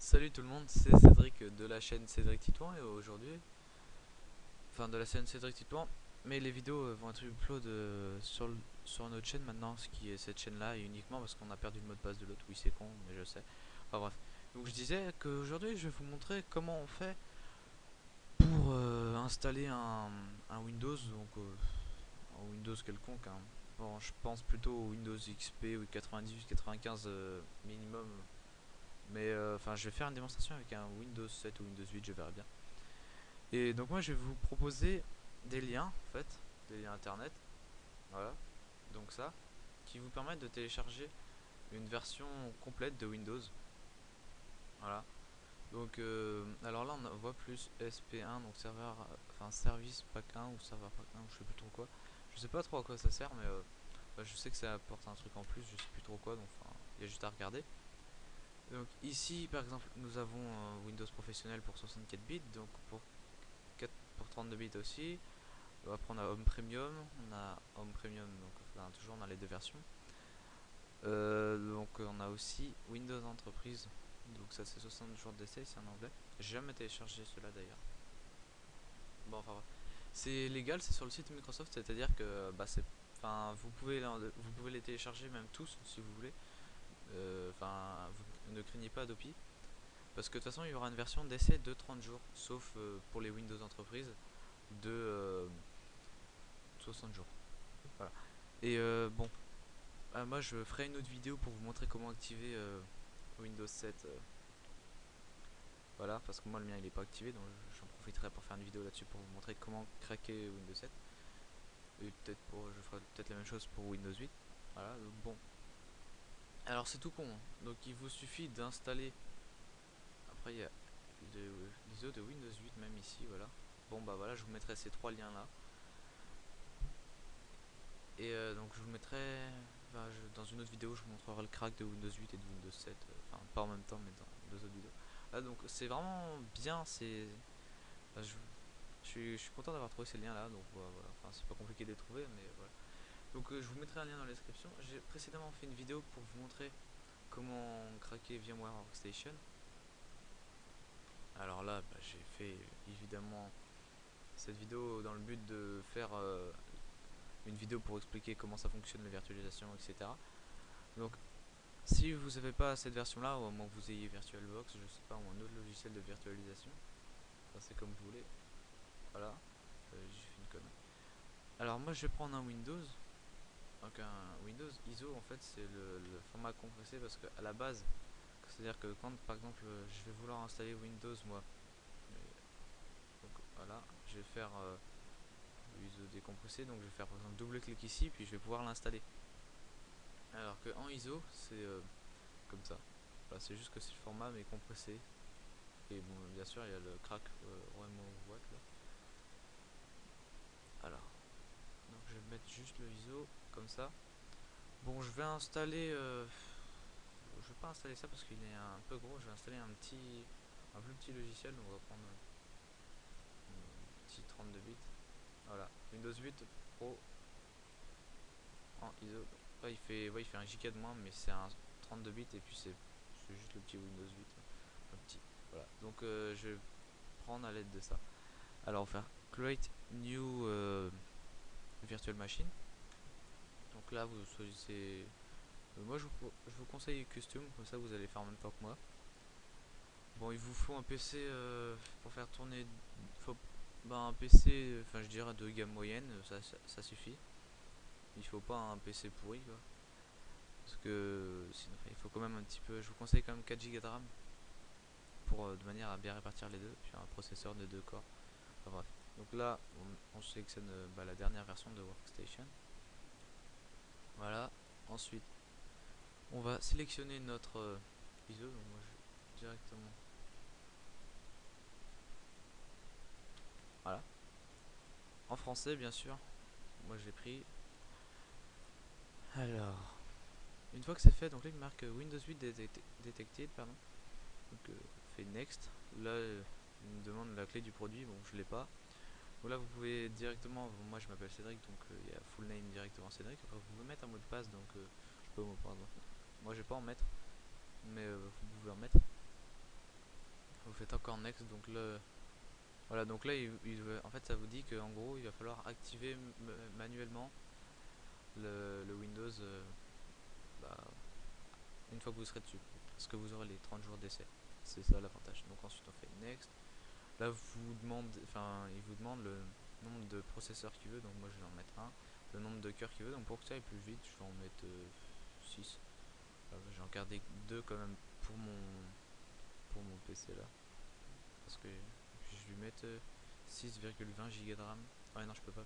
Salut tout le monde, c'est Cédric de la chaîne Cédric Titouan et aujourd'hui, enfin de la chaîne Cédric Titouan, mais les vidéos vont être upload sur notre chaîne maintenant, ce qui est cette chaîne là, et uniquement parce qu'on a perdu le mot de passe de l'autre. Oui, c'est con, mais je sais. Enfin bref. Donc je disais qu'aujourd'hui je vais vous montrer comment on fait pour installer un Windows, donc un Windows quelconque, hein. Bon, je pense plutôt au Windows XP ou 98-95 minimum. Mais enfin, je vais faire une démonstration avec un Windows 7 ou Windows 8, je verrai bien. Et donc moi, je vais vous proposer des liens, en fait, des liens internet, voilà, donc ça, qui vous permettent de télécharger une version complète de Windows, voilà. Donc, alors là, on voit plus SP1, donc serveur, enfin service pack 1 ou serveur pack 1, ou je sais plus trop quoi. Je sais pas trop à quoi ça sert, mais bah, je sais que ça apporte un truc en plus, je sais plus trop quoi, donc enfin, il y a juste à regarder. Donc ici, par exemple, nous avons Windows professionnel pour 64 bits, donc pour 32 bits aussi. Après on a Home Premium, donc enfin, toujours on a les deux versions. Donc on a aussi Windows Entreprise, donc ça c'est 60 jours d'essai, c'est en anglais. J'ai jamais téléchargé cela d'ailleurs. Bon enfin c'est légal, c'est sur le site Microsoft, c'est-à-dire que bah c'est, enfin vous pouvez les télécharger même tous si vous voulez. Enfin vous ne craignez pas Adopi. Parce que de toute façon, il y aura une version d'essai de 30 jours, sauf pour les Windows Entreprise de 60 jours. Voilà. Et bon, moi je ferai une autre vidéo pour vous montrer comment activer Windows 7. Voilà, parce que moi le mien il est pas activé, donc j'en profiterai pour faire une vidéo là-dessus pour vous montrer comment craquer Windows 7. Et peut-être je ferai peut-être la même chose pour Windows 8. Voilà, donc bon. Alors c'est tout con, hein. Donc il vous suffit d'installer. Après il y a l'ISO de Windows 8 même ici, voilà. Bon bah voilà, je vous mettrai ces trois liens là. Et donc je vous mettrai, enfin, dans une autre vidéo je vous montrerai le crack de Windows 8 et de Windows 7, enfin pas en même temps mais dans deux autres vidéos. Là donc c'est vraiment bien, enfin, je suis content d'avoir trouvé ces liens là, donc voilà, enfin c'est pas compliqué de les trouver mais voilà. Donc je vous mettrai un lien dans la description. J'ai précédemment fait une vidéo pour vous montrer comment craquer VMware Workstation. Alors là bah, j'ai fait évidemment cette vidéo dans le but de faire une vidéo pour expliquer comment ça fonctionne la virtualisation, etc. Donc si vous n'avez pas cette version là, ou au moins que vous ayez VirtualBox, je sais pas, ou un autre logiciel de virtualisation, enfin, c'est comme vous voulez. Voilà, j'ai fait une connerie. Alors moi je vais prendre un Windows. Donc un Windows ISO en fait c'est le format compressé parce qu'à la base, c'est à dire que quand par exemple je vais vouloir installer Windows moi, donc voilà, je vais faire ISO décompressé, donc je vais faire par exemple double clic ici puis je vais pouvoir l'installer. Alors que en ISO c'est comme ça. Voilà, c'est juste que c'est le format mais compressé. Et bon, bien sûr, il y a le crack vraiment boîte là. Alors, donc je vais mettre juste le ISO comme ça. Bon, je vais installer. Je vais pas installer ça parce qu'il est un peu gros. Je vais installer un plus petit logiciel. Donc on va prendre un petit 32 bits. Voilà, Windows 8 Pro en ISO. Ouais, il fait un giga de moins, mais c'est un 32 bits et puis c'est juste le petit Windows 8. Un petit. Voilà, donc je vais prendre à l'aide de ça. Alors on va faire create new virtual machine. Donc là vous choisissez, moi je vous conseille custom, comme ça vous allez faire en même temps que moi. Bon, il vous faut un PC pour faire tourner, faut, bah, un PC, enfin je dirais de gamme moyenne, ça suffit. Il faut pas un PC pourri quoi, parce que sinon il faut quand même un petit peu, je vous conseille quand même 4 Go de RAM pour de manière à bien répartir les deux, puis un processeur de 2 corps. Enfin bref, donc là on sélectionne bah, la dernière version de Workstation. Voilà, ensuite on va sélectionner notre ISO, donc moi je directement, voilà, en français bien sûr, moi je l'ai pris. Alors, une fois que c'est fait, donc là il marque Windows 8 detected, pardon, donc fait next, là il me demande la clé du produit, bon je l'ai pas. Donc là vous pouvez directement, bon, moi je m'appelle Cédric, donc il y a full name directement Cédric, après vous pouvez mettre un mot de passe, donc je peux, pardon, moi je vais pas en mettre, mais vous pouvez en mettre. êtes encore next, donc là, voilà, donc là, en fait, ça vous dit qu'en gros, il va falloir activer manuellement le Windows bah, une fois que vous serez dessus, parce que vous aurez les 30 jours d'essai. C'est ça l'avantage. Donc ensuite, on fait next. Là, il vous demande le nombre de processeurs qu'il veut, donc moi je vais en mettre un. Le nombre de cœurs qu'il veut, donc pour que ça aille plus vite, je vais en mettre 6. J'ai en gardé 2 quand même pour mon PC là, parce que je vais lui mettre 6,20 Go de RAM. Ouais, non, je peux pas,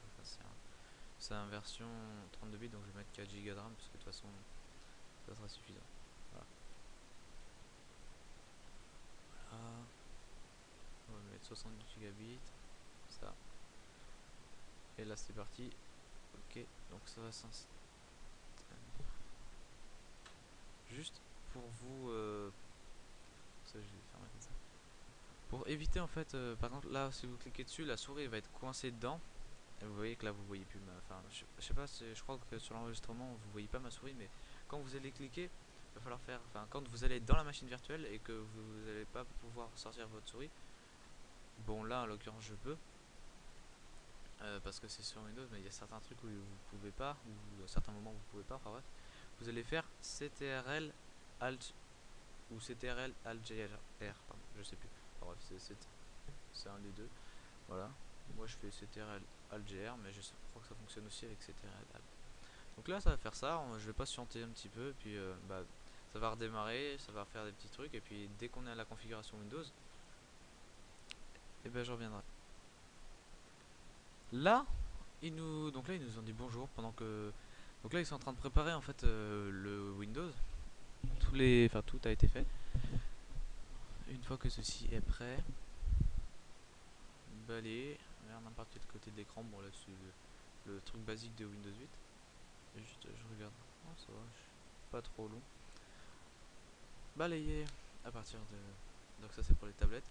c'est un version 32 bits, donc je vais mettre 4 Go de RAM parce que de toute façon ça sera suffisant. Voilà. Voilà. On va mettre 70 gigabits, ça. Et là c'est parti. Ok, donc ça va s'installer. Juste pour vous, ça je vais fermer comme ça. Pour éviter en fait, par exemple là si vous cliquez dessus, la souris va être coincée dedans. Et vous voyez que là vous voyez plus enfin je sais pas, je crois que sur l'enregistrement vous voyez pas ma souris, mais quand vous allez cliquer, il va falloir faire, enfin quand vous allez être dans la machine virtuelle et que vous n'allez pas pouvoir sortir votre souris. Bon là en l'occurrence je peux, parce que c'est sur Windows, mais il y a certains trucs où vous pouvez pas, ou à certains moments vous pouvez pas, enfin bref. Vous allez faire CTRL Alt ou CTRL Alt GR, pardon, je sais plus. Enfin bref, c'est un des deux. Voilà. Moi je fais CTRL Alt GR, mais je crois que ça fonctionne aussi avec CTRL Alt. Donc là ça va faire ça, je vais patienter un petit peu, puis bah, ça va redémarrer, ça va faire des petits trucs, et puis dès qu'on est à la configuration Windows, et ben je reviendrai. Là, donc là ils nous ont dit bonjour pendant que, donc là ils sont en train de préparer en fait le Windows. Tout a été fait. Une fois que ceci est prêt, balayer vers n'importe quel côté de l'écran. Bon là c'est le truc basique de Windows 8. Et juste je regarde. Oh, ça va, pas trop long. Balayer à partir de. Donc ça c'est pour les tablettes.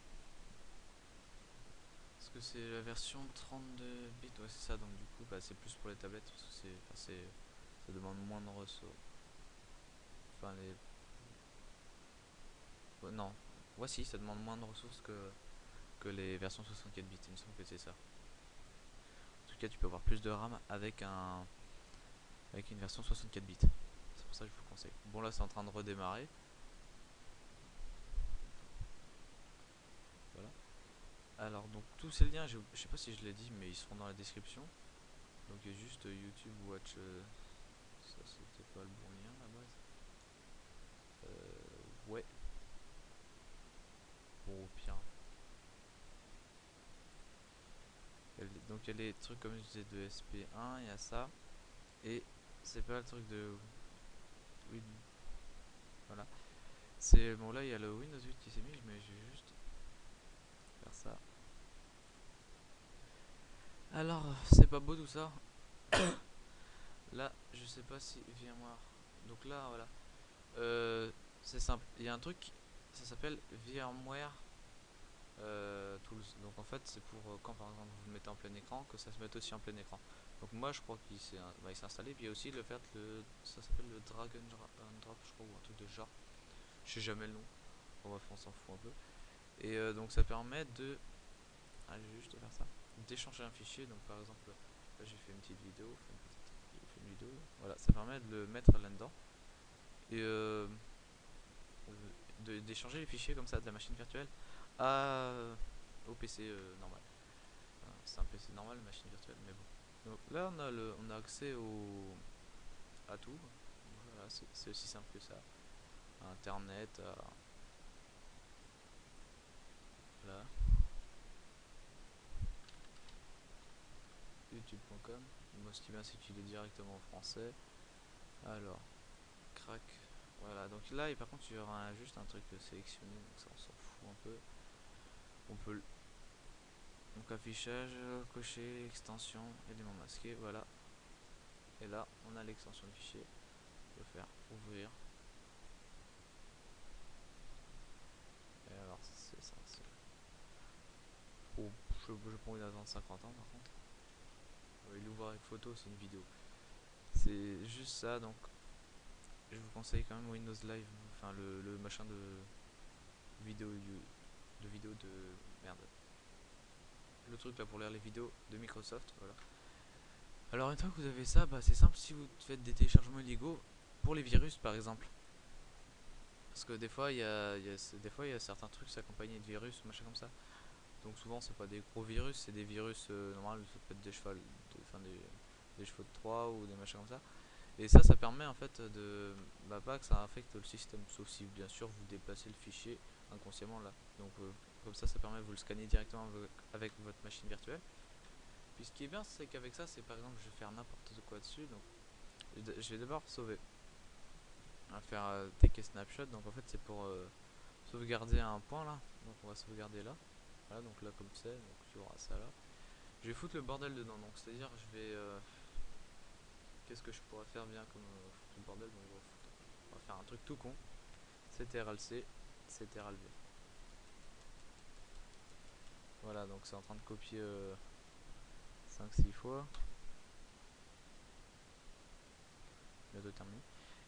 Parce que c'est la version 32 bits, ouais c'est ça, donc du coup bah, c'est plus pour les tablettes parce que ça demande moins de ressources. Enfin les. Ouais, non, voici, ça demande moins de ressources que les versions 64 bits, il me semble que c'est ça. En tout cas tu peux avoir plus de RAM avec une version 64 bits. C'est pour ça que je vous conseille. Bon là c'est en train de redémarrer. Voilà. Alors donc tous ces liens, je sais pas si je l'ai dit, mais ils seront dans la description. Donc il y a juste YouTube Watch. Ça c'était pas le bon lien à la base. Ouais. Bon au pire. Donc il y a les trucs comme je disais de SP1, il y a ça. Et c'est pas le truc de Win. Voilà. C'est bon là il y a le Windows 8 qui s'est mis, mais je vais juste faire ça. Alors c'est pas beau tout ça. Là je sais pas si VMware. Donc là voilà. C'est simple. Il y a un truc, ça s'appelle VMware Tools. Donc en fait c'est pour quand par exemple vous le mettez en plein écran, que ça se mette aussi en plein écran. Donc moi je crois qu'il s'est installé. Puis il y a aussi le fait ça s'appelle le drag and drop je crois, ou un truc de genre. Je sais jamais le nom. Bon, bref on s'en fout un peu. Et donc ça permet de, je vais juste faire ça, d'échanger un fichier. Donc par exemple là j'ai fait une petite vidéo, voilà, ça permet de le mettre là-dedans et d'échanger les fichiers comme ça de la machine virtuelle au PC normal. Enfin, c'est un PC normal, une machine virtuelle, mais bon. Donc là on a accès à tout. Voilà, c'est aussi simple que ça. À Internet, voilà, youtube.com. Moi ce qui est bien c'est qu'il est directement en français. Alors, crac. Voilà, donc là, et par contre, il y aura juste un truc sélectionné, donc ça on s'en fout un peu. On peut. Donc affichage, cocher, extension, éléments masqués, voilà. Et là, on a l'extension de fichier. On peut faire ouvrir. Et alors, c'est ça. Oh, je prends une attente 50 ans par contre. Il ouvre avec photo, c'est une vidéo. C'est juste ça, donc je vous conseille quand même Windows Live, enfin le machin de vidéo de merde, le truc là pour lire les vidéos de Microsoft, voilà. Alors une fois que vous avez ça, bah, c'est simple, si vous faites des téléchargements illégaux pour les virus par exemple, parce que des fois il y a certains trucs s'accompagner de virus ou machin comme ça. Donc souvent c'est pas des gros virus, c'est des virus normaux, ça peut être des chevaux des chevaux de 3 ou des machins comme ça. Et ça permet en fait de pas que ça affecte le système, sauf si bien sûr vous déplacez le fichier inconsciemment là. Donc comme ça permet de vous le scanner directement avec votre machine virtuelle. Puis ce qui est bien, c'est qu'avec ça, c'est par exemple je vais faire n'importe quoi dessus, donc je vais d'abord sauver. On va faire take a snapshot, donc en fait c'est pour sauvegarder un point là, donc on va sauvegarder là. Voilà, donc là comme c'est, donc tu auras ça là. Je vais foutre le bordel dedans, donc c'est à dire je vais qu'est-ce que je pourrais faire bien comme foutre le bordel, donc on va faire un truc tout con. CTRL-C, CTRL-V. Voilà, donc c'est en train de copier 5-6 fois. Bientôt terminé.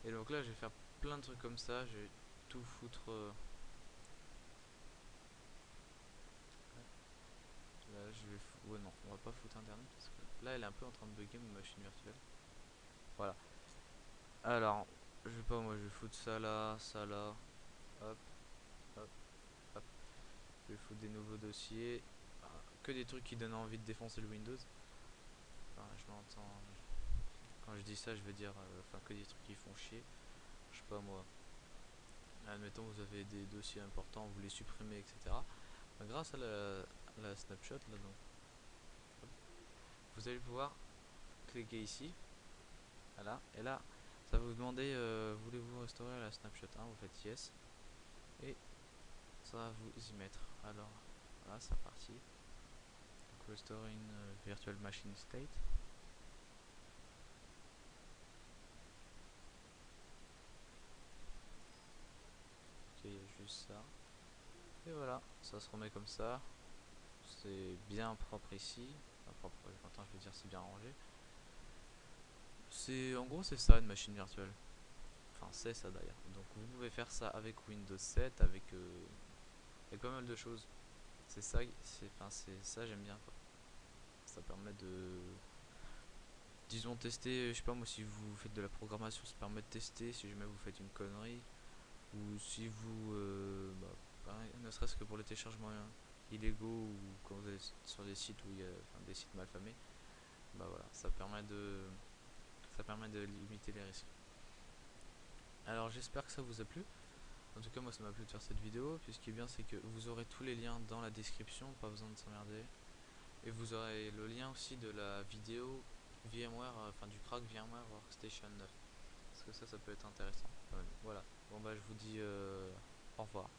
Et donc là je vais faire plein de trucs comme ça, je vais tout foutre là je vais ouais non, on va pas foutre internet parce que là elle est un peu en train de bugger ma machine virtuelle. Voilà. Alors, je vais pas moi, je vais foutre ça là, hop, hop, hop. Je vais foutre des nouveaux dossiers. Que des trucs qui donnent envie de défoncer le Windows. Enfin, je m'entends. Quand je dis ça, je veux dire enfin que des trucs qui font chier. Je sais pas moi. Admettons vous avez des dossiers importants, vous les supprimez, etc. Grâce à la snapshot là, donc, vous allez pouvoir cliquer ici. Voilà. Et là, ça va vous demander voulez-vous restaurer la snapshot 1, vous faites yes. Et ça va vous y mettre. Alors, voilà, c'est parti. Donc, restoring virtual machine state. Ok, il y a juste ça. Et voilà, ça se remet comme ça. C'est bien propre ici. Enfin, propre, maintenant je veux dire c'est bien rangé. C'est en gros c'est ça une machine virtuelle. Enfin c'est ça d'ailleurs. Donc vous pouvez faire ça avec Windows 7, avec pas mal de choses. C'est ça, c'est ça j'aime bien quoi. Ça permet de, disons tester, je sais pas moi si vous faites de la programmation, ça permet de tester si jamais vous faites une connerie ou si vous ne serait-ce que pour les téléchargements illégaux ou quand vous êtes sur des sites où il y a des sites malfamés, bah voilà, ça permet de limiter les risques. Alors j'espère que ça vous a plu. En tout cas moi ça m'a plu de faire cette vidéo. Puis ce qui est bien c'est que vous aurez tous les liens dans la description, pas besoin de s'emmerder. Et vous aurez le lien aussi de la vidéo VMware, enfin du crack VMware Workstation 9. Parce que ça peut être intéressant quand même. Voilà. Bon bah je vous dis au revoir.